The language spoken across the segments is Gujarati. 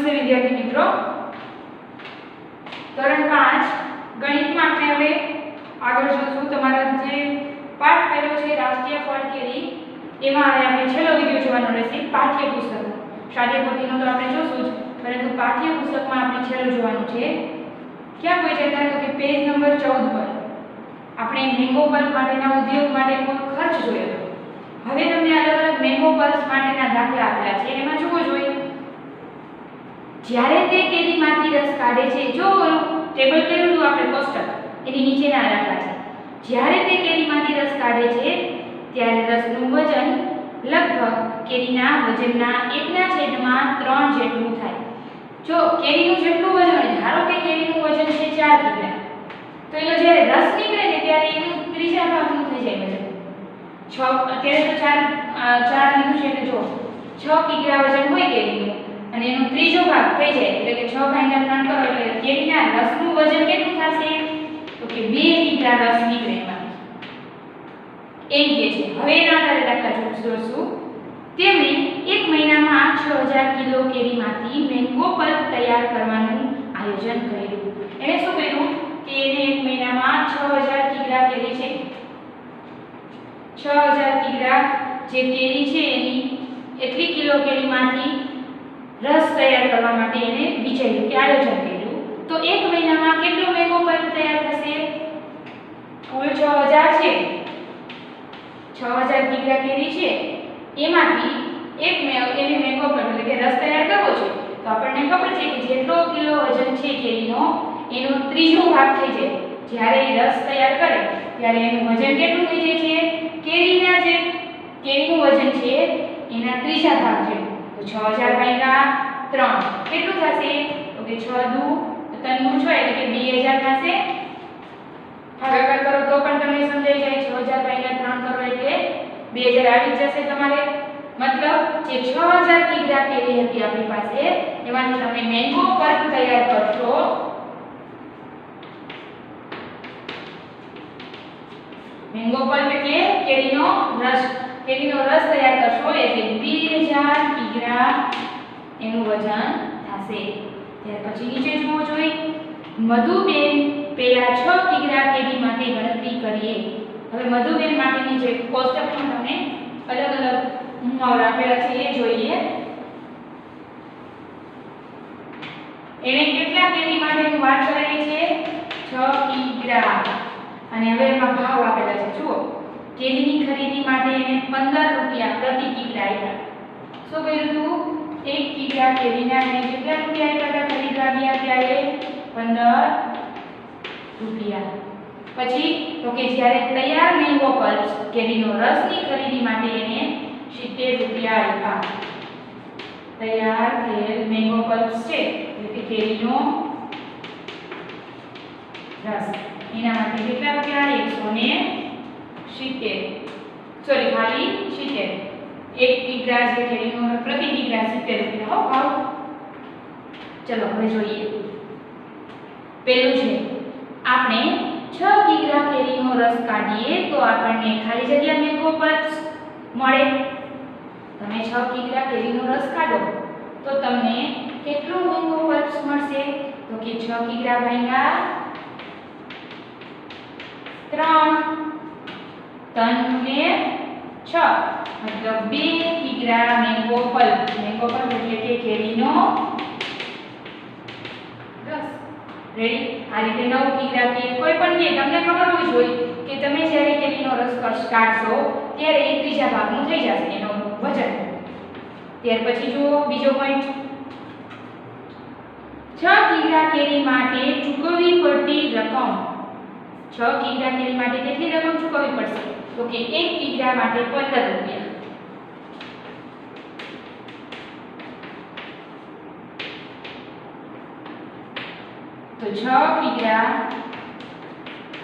નમસ્તે વિદ્યાર્થી મિત્રો, ધોરણ 5 ગણિતમાં આપણે હવે આગળ જોશું. તમારા જે પાઠ પહેલો છે રાષ્ટ્રીય ફળ કેરી, એમાં હવે આપણે છેલ્લો વિડિયો જોવાનો રહેશે પાઠ્યપુસ્તક. શાળાપોથીનો તો આપણે જોશું જ, પરંતુ પાઠ્યપુસ્તકમાં આપણે છેલ્લો જોવાનું છે. ક્યાં કોઈ છે તો કે પેજ નંબર 14 પર આપણે મેંગો પલ્પ માટેના ઉદ્યોગ માટે કોઈ ખર્ચ જોયો હતો. હવે તમને અલગ અલગ મેંગો પલ્પ માટેના દાખલા આપેલા છે, એમાં જુઓ જોઈએ. જ્યારે તે કેરીમાંથી રસ કાઢે છે, જો ટેબલ કર્યું તો આપણે કોષ્ટક એની નીચેના દાખલા છે. જ્યારે તે કેરીમાંથી રસ કાઢે છે ત્યારે રસનું વજન લગભગ કેરીના વજનના 1/3 જેટલું થાય. જો કેરીનું જેટલું વજન હોય, ધારો કે કેરીનું વજન છે 4 કિગ્રા, તો એનો જ્યારે રસ નીકળે ને ત્યારે એનું ત્રીજા ભાગનું થઈ જાય વજન. 6 અત્યારે તો 4 લીધું છે એટલે જો 6 કિગ્રા વજન હોય કેરીનું અને એનો ત્રીજો ભાગ થઈ જાય એટલે કે 6/3 કરો એટલે કેરીના રસનું વજન કેટલું થશે તો કે 2 કિગ્રા રસ નીકળે એમાં એમ કે છે. હવે એના આધારે દાખલા જોશું. તેમણે 1 મહિનામાં 6000 કિલો કેરીમાંથી મેંગો પલ્પ તૈયાર કરવાનું આયોજન કર્યું. એને શું કર્યું કે એને 1 મહિનામાં 6000 કિગ્રા કેરી છે, 6000 કિગ્રા જે કેરી છે એની એટલી કિલો કેરીમાંથી રસ તૈયાર કરવા માટે એને વિચાર્યું કે આયોજન કર્યું. તો 1 મહિનામાં કેટલો મેંગો પલ્પ તૈયાર થશે? કુલ 6000 છે, 6000 કિગ્રા કેરી છે, એમાંથી એને મેંગો પલ્પ એટલે કે રસ તૈયાર કરવો છે. તો આપણને ખબર છે કે જેટલો કિલો વજન છે કેરીનો એનો ત્રીજો ભાગ થઈ જાય. જ્યારે એ રસ તૈયાર કરે ત્યારે એનું વજન કેટલું થઈ જાય છે? કેરીનું વજન છે એના ત્રીજા ભાગ જેટલું. તો 6000/3 કેટલું થશે તો કે 6 દુ 3 નું 6 એટલે કે 2000 થશે. ભાગાકાર કરો તો પણ તમને સમજાઈ જાય. 6000/3 કરો એટલે 2000 આવી જશે તમારે. મતલબ જે 6000 કિગ્રા કેરી હતી આપણી પાસે એમાંથી તમે મેંગો પલ્પ તૈયાર કરશો મેંગો પલ્પ એટલે કેરીનો રસ તૈયાર કરશો એટલે 2000 કિગ્રા એનું વજન થશે. ત્યાર પછી નીચે જુઓ જોઈએ. મધુબેન પેલા 6 કિગ્રા કેરી માટે ગણતરી કરીએ. હવે મધુબેન માટેની જે કોષ્ટકમાં તમને અલગ અલગ મુહાવરા આપેલા છે એ જોઈએ. એને કેટલા કેરી માટેનું વાત કરેલી છે? 6 કિગ્રા. અને હવે એમાં ભાવ આપેલા છે જુઓ. કેરીની ખરીદી માટે એને 15 રૂપિયા પ્રતિ કિગ્રા આપ્યા. શું કહ્યું હતું? 1 કિગ્રા કેરીના એને કેટલા રૂપિયા આપ્યા ખરીદવા ગયા ત્યારે? 15 રૂપિયા. પછી તો કે જ્યારે તૈયાર મેંગો પલ્પ કેરીનો રસની ખરીદી માટે એને 70 રૂપિયા આપ્યા. તૈયાર થયેલ મેંગો પલ્પ છે એટલે કે કેરીનો રસ એના માટે કેટલા રૂપિયા? 170. સોરી ખાલી 70. 1 કિગ્રા જે કેરીનો પ્રતિ કિગ્રા 70 રૂપિયા હો ભાવ. ચલો હવે જોઈએ. પેલું છે આપણે 6 કિગ્રા કેરીનો રસ કાઢીએ તો આપણને ખાલી જગ્યા મેંગો પલ્પ મળે. તમે 6 કિગ્રા કેરીનો રસ કાઢો તો તમને કેટલો મેંગો પલ્પ મળશે તો કે 6 કિગ્રા ભાગ્યા 3 ને 6 મતલબ 2 કિગ્રા મેંગો પલ્પ. મેંગો પલ્પ એટલે કે કેરીનો રસ. રેડી? આ રીતે 9 કિગ્રા કે કોઈ પણ કે તમને ખબર હોવી જોઈએ કે તમે જ્યારે કેરીનો રસ કાઢશો ત્યારે એ ત્રીજા ભાગનું થઈ જશે એનો વજન. ત્યાર પછી જુઓ બીજો પોઈન્ટ. 6 કિગ્રા કેરી માટે ચૂકવવી પડતી રકમ. 6 કિગ્રા કેરી માટે કેટલી રકમ ચૂકવવી પડશે તો કે 1 કિગ્રા માટે 15 રૂપિયા. તો 6 કિગ્રા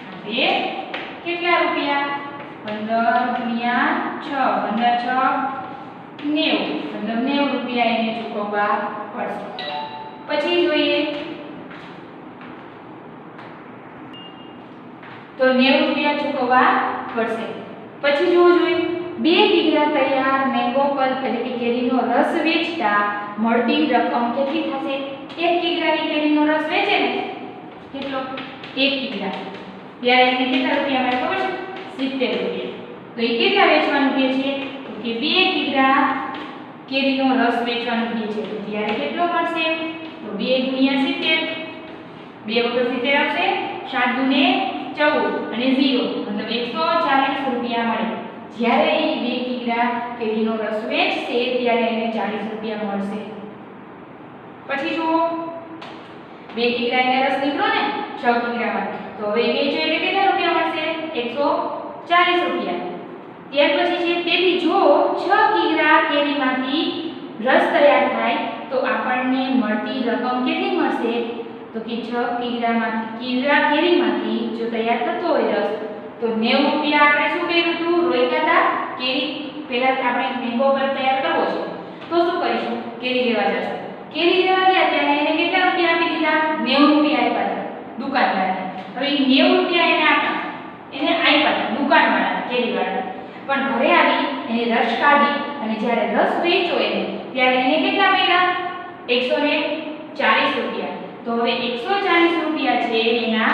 માટે કેટલા રૂપિયા? 15 × 6 15 6 90 મતલબ 90 રૂપિયા એને ચૂકવવા પડશે. પછી જોઈએ તો 90 રૂપિયા ચૂકવવા પડશે. પછી જોવું જોઈએ 2 કિગ્રા તૈયાર મેંગો પલ્પ એટલે કે કેરીનો રસ વેચતા મળતી રકમ કેટલી થશે? 1 કિગ્રાની કેરીનો રસ વેચે ને કેટલો? 1 કિગ્રા, ત્યારે એને કેટલા રૂપિયા મળે ખબર છે? 70 રૂપિયા. તો એ કેટલા વેચવાનું કહે છે? તો કે 2 કિગ્રા કેરીનો રસ વેચવાનું કહે છે. તો ત્યારે કેટલો મળશે? તો 2 ગુણ્યા 70, 2 વખત 70 આવશે, 7 દુને 14 અને 0 મતલબ 140 રૂપિયા મળે. જ્યારે એ 2 કિગ્રા કેરીનો રસ વેચશે ત્યારે એને 40 રૂપિયા મળશે. પછી જુઓ 2 કિગ્રા એને રસ નીકળો ને 6 કિગ્રામાં, તો હવે વેચો એટલે કેટલા રૂપિયા મળશે? 140 રૂપિયા. ત્યાર પછી છે તેથી જો 6 કિગ્રા કેરીમાંથી રસ તૈયાર થાય તો આપણને મળતી રકમ કેટલી મળશે? તો કે 6 કિગ્રા કેરીમાંથી જો તૈયાર થતો હોય રસ તો 90 રૂપિયા. આપણે શું કર્યું હતું? રોક્યા હતા કેરી, પહેલા આપણે મેંગો પલ્પ તૈયાર કરવો છે તો શું કરીશું? કેરી લેવા જશું. કેરી લેવા ગયા ત્યારે એને કેટલા રૂપિયા આપી દીધા? 90 રૂપિયા આપ્યા હતા દુકાનદારને. હવે 90 રૂપિયા એને આપ્યા હતા દુકાનવાળાને, કેરીવાળાને. પણ ઘરે આવી એને રસ કાઢી અને જ્યારે રસ વેચ્યો એને ત્યારે એને કેટલા મળ્યા? 140 રૂપિયા. તો હવે 140 રૂપિયા છે એના,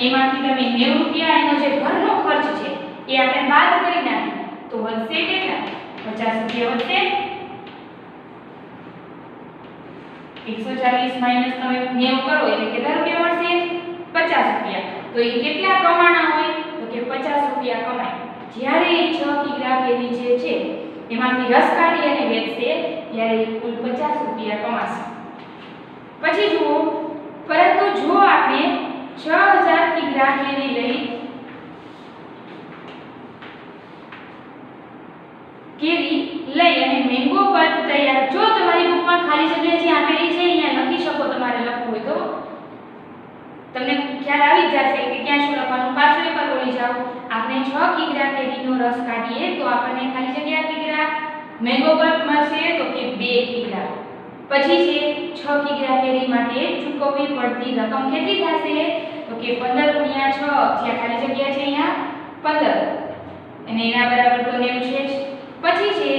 એમાંથી તમે 90 રૂપિયા એનો જે ઘરનો ખર્ચ છે એ આપણે બાદ કરી નાખી તો વધશે કેટલા? 50 રૂપિયા વધશે. 140 માઈનસ તમે 90 કરો એટલે કેટલા રૂપિયા મળશે? 50 રૂપિયા. તો એ કેટલા કમાણા હોય? તો કે 50 રૂપિયા કમાય. જ્યારે એ 6 કિગ્રા કેરી જે છે એમાંથી રસ કાઢી અને વેચશે ત્યારે એ કુલ 50 રૂપિયા કમાશે. પછી જુઓ, પરંતુ જો આપણે 6000 કિગ્રા કેરી લઈ અને મેંગો પલ્પ તૈયાર, જો તમારી બુકમાં ખાલી જગ્યા જે આપેલી છે અહીંયા લખી શકો, તમારે લખવું હોય તો તમને ખ્યાલ આવી જશે કે ક્યાં શું લખવાનું. પાછળ એકવાર બોલી જાઓ. આપણે 6 કિગ્રા કેરીનો રસ કાઢીએ તો આપણને ખાલી જગ્યા કિગ્રા મેંગો પલ્પ મળશે તો કે 2 કિગ્રા. પછી છે 6 કિગ્રા કેરી માટે ચૂકવવી પડતી રકમ કેટલી થશે? તો કે 15 ગુણ્યા 6, જ્યાં ખાલી જગ્યા છે અહીંયા 15 અને એના બરાબર તો 90 છે. પછી છે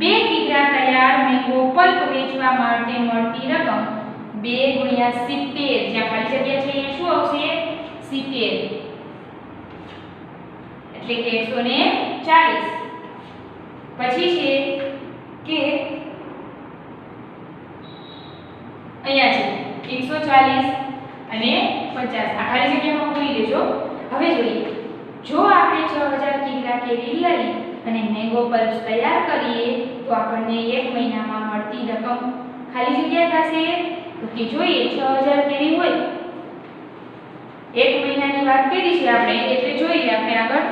2 કિગ્રા તૈયાર મેંગો પલ્પ વેચવા માટે મળતી રકમ 2 ગુણ્યા 70, જ્યાં ખાલી જગ્યા છે અહીંયા શું આવશે? 70 એટલે કે 140. પછી છે કે અહીંયા છે 140 અને 50, આ ખાલી જગ્યામાં પૂરી લેજો. હવે જોઈએ, જો આપણે 6000 કિગ્રા કેરી લઈ અને મેંગો પલ્પ તૈયાર કરીએ તો આપણને 1 મહિનામાં મળતી રકમ ખાલી જગ્યા થશે તો કે જોઈએ 6000 કેરી હોય, 1 મહિનાની વાત કરી છે આપણે એટલે જોઈએ આપણે આગળ.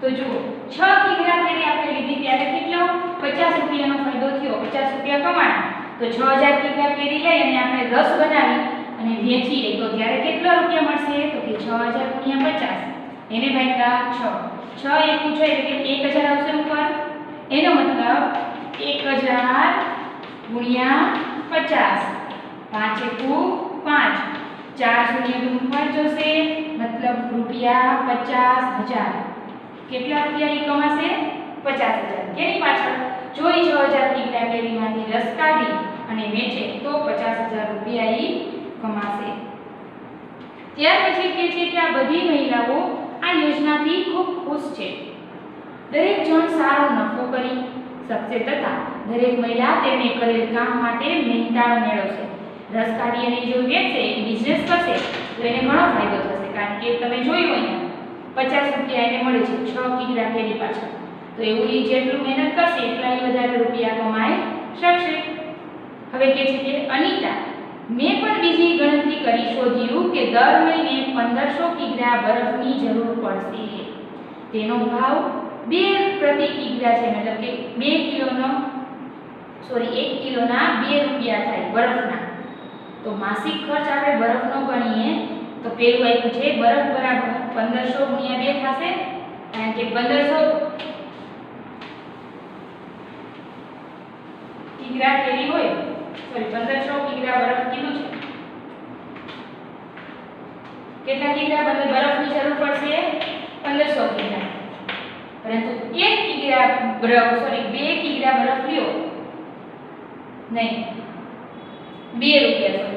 તો જુઓ 6 કિગ્રા કેરી આપણે લીધી ત્યારે કેટલો? 50 રૂપિયાનો ફાયદો થયો, 50 રૂપિયા કમાણા. તો 6000 કિગ્રા કેરી લઈ અને આપણે રસ બનાવી અને વેચીએ તો ત્યારે કેટલા રૂપિયા મળશે? તો કે 6000 ગુણ્યા 50, એને ભાગ્યા 6, 6 એક પૂછો એટલે કે 1000 આવશે ઉપર. એનો મતલબ 1000 ગુણ્યા 50, 5 એકુ 5, 4 શૂન્ય તો જશે મતલબ રૂપિયા 50000. કેટલા રૂપિયા ઈ કમાશે? 50000. કેની પાછળ? જો ઈ 6000 કિગ્રા કેરીમાંથી રસ કાઢી અને વેચે તો 50000 રૂપિયા ઈ કમાશે. ત્યાર પછી કહે છે કે આ બધી મહિલાઓ આ યોજનાથી ખૂબ ખુશ છે. દરેક જણ સારો નફો કરી શકશે તથા દરેક મહિલા તેમને કરેલ કામ માટે મહેનતાણો મેળવશે. રસ કાઢી અને જો વેચશે, બિઝનેસ કરશે તો એને ઘણો ફાયદો થશે. કારણ કે તમે જોયું અહીંયા 50 રૂપિયા એને મળે છે 6 કિગ્રા કેરી પાછળ. તો એવું ઈ જેટલું મહેનત કરશે એટલા ઈ વધારે રૂપિયા કમાઈ શકશે. હવે કહે છે કે અનિતા, મેં પણ બીજી ગણતરી કરી શોધ્યું કે દર મહિને 1500 કિગ્રા બરફની જરૂર પડશે. તેનો ભાવ 2 પ્રતિ કિગ્રા છે, મતલબ કે 1 કિલોના 2 રૂપિયા થાય બરફના. તો માસિક ખર્ચ આપણે બરફનો ગણીએ તો પેલું આપ્યું છે બરફ બરાબર 1500 ગુણ્યા 2 થશે, કારણ કે 1500 કિગ્રા કેરી હોય, સોરી 1500 કિગ્રા બરફ કીધું છે. કેટલા કિગ્રા બરફની જરૂર પડશે? 1500 કિગ્રા, પરંતુ 1 કિગ્રા બરફ 2 કિગ્રા બરફ લ્યો નહીં, 2 રૂપિયા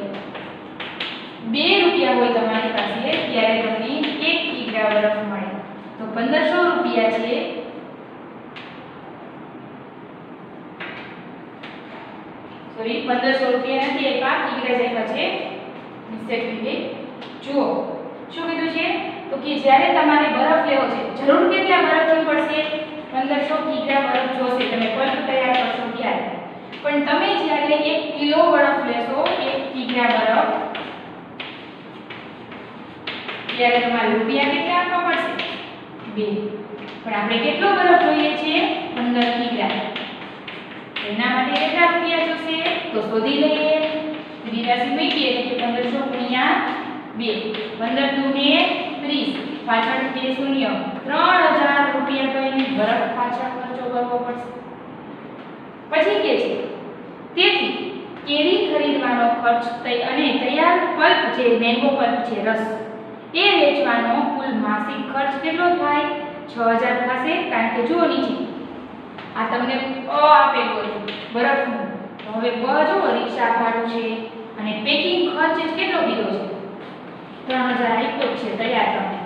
2 રૂપિયા હોય તમારી પાસે ત્યારે તમને 1 કિગ્રા બરફ મળે. તો 1500 રૂપિયા છે સોરી 1500 રૂપિયા નથી આપ્યા, કિગ્રા જ આપ્યા છે. મિસ્ટેક થઈ ગઈ. જુઓ શું કીધું છે તો કે જ્યારે તમારે બરફ લેવો છે, જરૂર કેટલા બરફની પડશે? 1500 કિગ્રા બરફ જોશે તમે પલ્પ તૈયાર કરશો ત્યારે. પણ તમે જ્યારે 1 કિલો બરફ લેશો, 1 કિગ્રા બરફ, ત્યારે તમારે રૂપિયા કેટલા આપવા પડશે? 2. પણ આપણે કેટલો બરફ જોઈએ છે? 15 કિગ્રા. એના માટે કેટલા રૂપિયા જોશે? તો શોધી લઈએ. સીધી મૂકીએ કે 1500 ગુણ્યા 2, 15 દૂને 30, પાછળ કે શૂન્ય, 3000 રૂપિયા તો એની બરફ પાછળ ખર્ચો કરવો પડશે. પછી કે છે તેથી કેરી ખરીદવાનો ખર્ચ અને તૈયાર પલ્પ જે મેંગો પલ્પ છે, રસ, એ વેચવાનો કુલ માસિક ખર્ચ કેટલો થાય? 6000 થશે. કારણ કે જુઓ નીચે આ તમને આપેલું હતું બરફનું, તો હવે જો રિક્ષા ભાડું છે અને પેકિંગ ખર્ચ કેટલો કીધો છે? 3000 આપ્યો છે તૈયાર તમને.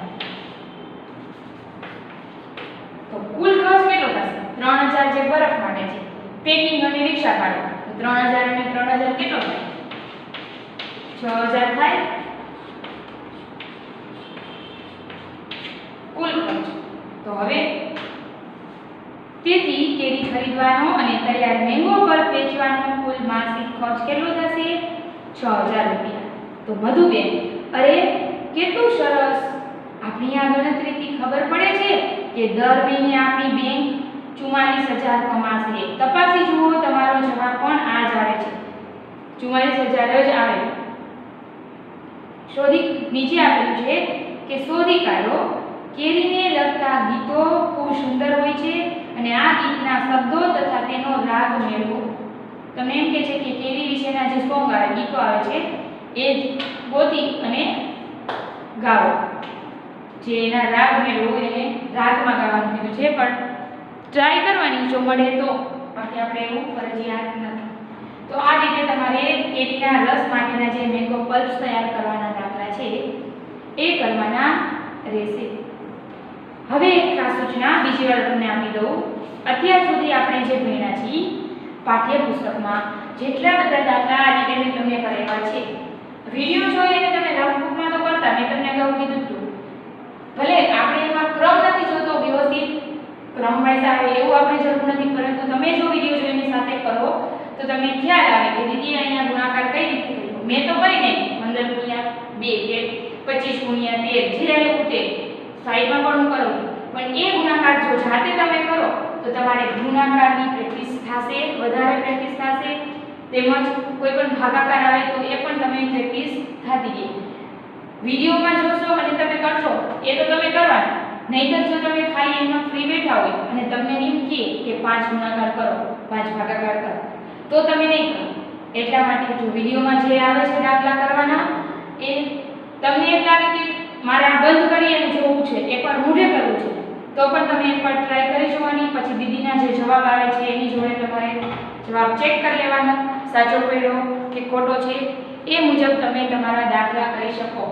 તો કુલ ખર્ચ કેટલો થશે? 3000 જે બરફ માટે છે, પેકિંગ અને રિક્ષા ભાડું, તો 3000 અને 3000 કેટલો થાય? 6000 થાય કુલ ખર્ચ. તો હવે તેથી કેરી ખરીદવાનો અને તૈયાર મેંગો પલ્પ વેચવાનો કુલ માસિક ખર્ચ કેટલો થશે? 6000 રૂપિયા. તો મધુબેન, અરે કેટલું સરસ, આપણી આ ગણતરીથી ખબર પડે છે કે દર મહિને આપણી બેંક 44000 કમાશે. તપાસી જુઓ, તમારો જવાબ પણ આ જ આવે છે, 44000 જ આવે. શોધી નીચે આપેલું છે કે શોધી કાઢો કેરીને લગતા ગીતો ખૂબ સુંદર હોય છે અને આ ગીતના શબ્દો તથા તેનો રાગ મેળવો. તમને એમ કહે છે કે કેરી વિશેના જે સોંગ આવે, ગીતો આવે છે, એ ગોતી અને ગાઓ. જે એના રાગ મેળવો એને રાગમાં ગાવાનું કીધું છે, પણ ટ્રાય કરવાની જો મળે તો, બાકી આપણે એવું ફરજિયાત નથી. તો આ રીતે તમારે કેરીના રસ માટેના જે મેંગો પલ્પ્સ તૈયાર કરવાના દાખલા છે એ કરવાના રહેશે. હવે એક ખાસ સૂચના બીજી વાર તમને આપી દઉં. અત્યાર સુધી આપણે જે ભણ્યા છીએ પાઠ્યપુસ્તકમાં જેટલા બધા દાખલા આ રીતે મેં તમને કરેલા છે, વિડીયો જોઈને તમે રફ બુકમાં તો કરતા, મેં તમને અગાઉ કીધું હતું. ભલે આપણે એમાં ક્રમ નથી જોતો, વ્યવસ્થિત ક્રમ વાઇઝ આવે એવું આપણે જરૂર નથી, પરંતુ તમે જો વિડીયો જોઈને સાથે કરો તો તમને ખ્યાલ આવે કે દીદી અહીંયા ગુણાકાર કઈ રીતે કર્યો. મેં તો કરીને 15 ગુણ્યા 2 કે 25 ગુણ્યા 13 જે આવ્યું તે સાઈડમાં પણ હું કરું, પણ એ ગુણાકાર જો જાતે તમે કરો તો તમારે ગુણાકારની પ્રેક્ટિસ થશે, વધારે પ્રેક્ટિસ થશે, તેમજ કોઈ પણ ભાગાકાર આવે તો એ પણ તમે પ્રેક્ટિસ થતી ગઈ. વિડીયોમાં જોશો અને તમે કરશો એ તો તમે કરવાના, નહીંતર જો તમે ખાલી એમાં ફ્રી બેઠા હોય અને તમને એમ કહે કે 5 ગુણાકાર કરો, 5 ભાગાકાર કરો, તો તમે નહીં કરો. એટલા માટે જો વિડીયોમાં જે આવે છે દાખલા કરવાના, એ તમને એમ લાગે કે મારે આ બંધ કરી અને જોવું છે, એકવાર મોઢે કરવું છે, તો પણ તમે એકવાર ટ્રાય કરી જોવાની. પછી દીદીના જે જવાબ આવે છે એની જોડે તમારે જવાબ ચેક કરી લેવાનો, સાચો પડ્યો કે ખોટો છે, એ મુજબ તમે તમારા દાખલા કરી શકો.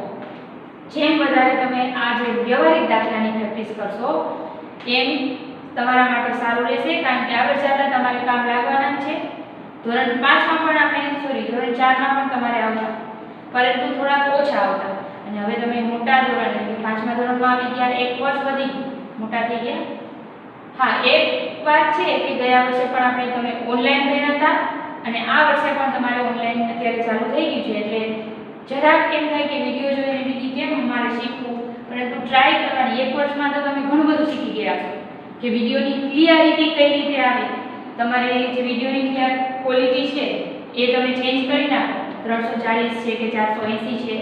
જેમ વધારે તમે આ જે વ્યવહારિક દાખલાની પ્રેક્ટિસ કરશો એમ તમારા માટે સારું રહેશે, કારણ કે આગળ જતા તમારે કામ લાગવાના જ છે. ધોરણ 5માં પણ આપણે ધોરણ 4માં પણ તમારે આવતા, પરંતુ થોડા ઓછા આવતા, અને હવે તમે મોટા ધોરણ એટલે કે 5મા ધોરણમાં આવી ગયા, એક વર્ષ વધી મોટા થઈ ગયા. હા, એક વાત છે કે ગયા વર્ષે પણ આપણે તમે ઓનલાઈન ભણ્યા હતા અને આ વર્ષે પણ તમારે ઓનલાઈન અત્યારે ચાલુ થઈ ગયું છે, એટલે જરાક એમ થાય કે વિડીયો જોઈને બીજી કેમ મારે શીખવું, પરંતુ ટ્રાય કરવાની. એક વર્ષમાં તો તમે ઘણું બધું શીખી ગયા છો કે વિડીયોની ક્લિયરિટી કઈ રીતે આવે, તમારે જે વિડીયોની ક્વોલિટી છે એ તમે ચેન્જ કરી નાખો, 340 છે કે 480 છે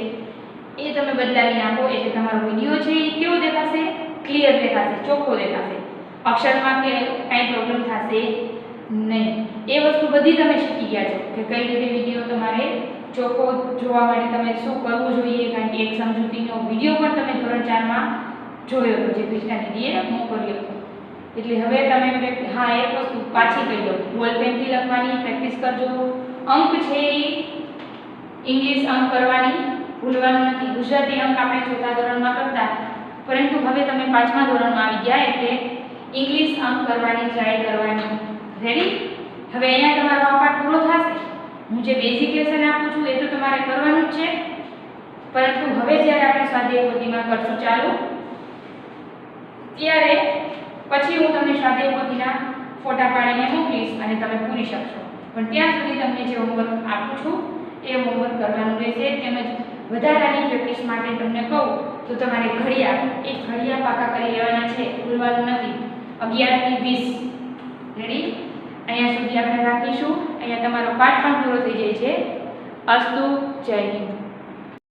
એ તમે બદલાવી નાખો, એટલે તમારો વિડીયો છે એ કેવો દેખાશે? ક્લિયર દેખાશે, ચોખ્ખો દેખાશે, અક્ષરમાં કે કાંઈ પ્રોબ્લેમ થશે નહીં. એ વસ્તુ બધી તમે શીખી ગયા છો કે કઈ રીતે વિડીયો તમારે ચોખ્ખો જોવા માટે તમે શું કરવું જોઈએ, કારણ કે એક સમજૂતીનો વિડીયો પણ તમે ધોરણ 4માં જોયો હતો, જે કૃષ્ણા દીદીએ મોકલ્યો હતો. એટલે હવે તમે હા એક વસ્તુ પાછી કહી દો, બોલપેનથી લખવાની પ્રેક્ટિસ કરજો. અંક છે એ ઇંગ્લિશ અંક કરવાની ભૂલવાનું નથી. ગુજરાતી અંક આપણે ચોથા ધોરણમાં કરતા, પરંતુ હવે તમે પાંચમા ધોરણમાં આવી ગયા એટલે ઇંગ્લિશ અંક કરવાની ટ્રાય કરવાની. રેડી? હવે અહીંયા તમારો આ પાઠ પૂરો થશે. હું જે બેઝિક લેસન આપું છું એ તો તમારે કરવાનું જ છે, પરંતુ હવે જ્યારે આપણે સ્વાધ્યાય પોથીમાં કરશું ચાલુ, ત્યારે પછી હું તમને સ્વાધ્યાય પોથીના ફોટા પાડીને મોકલીશ અને તમે પૂરી શકશો. પણ ત્યાં સુધી તમને જે હોમવર્ક આપું છું એ હોમવર્ક કરવાનું રહેશે. તેમજ વધારાની પ્રેક્ટિસ માટે તમને કહું તો તમારે ઘડિયા પાકા કરી લેવાના છે, ભૂલવાનું નથી. 11 થી 20. રેડી? અહીંયા સુધી આપણે રાખીશું. અહીંયા તમારો પાઠ પણ પૂરો થઈ જાય છે. અસ્તુ. જય હિન્દ.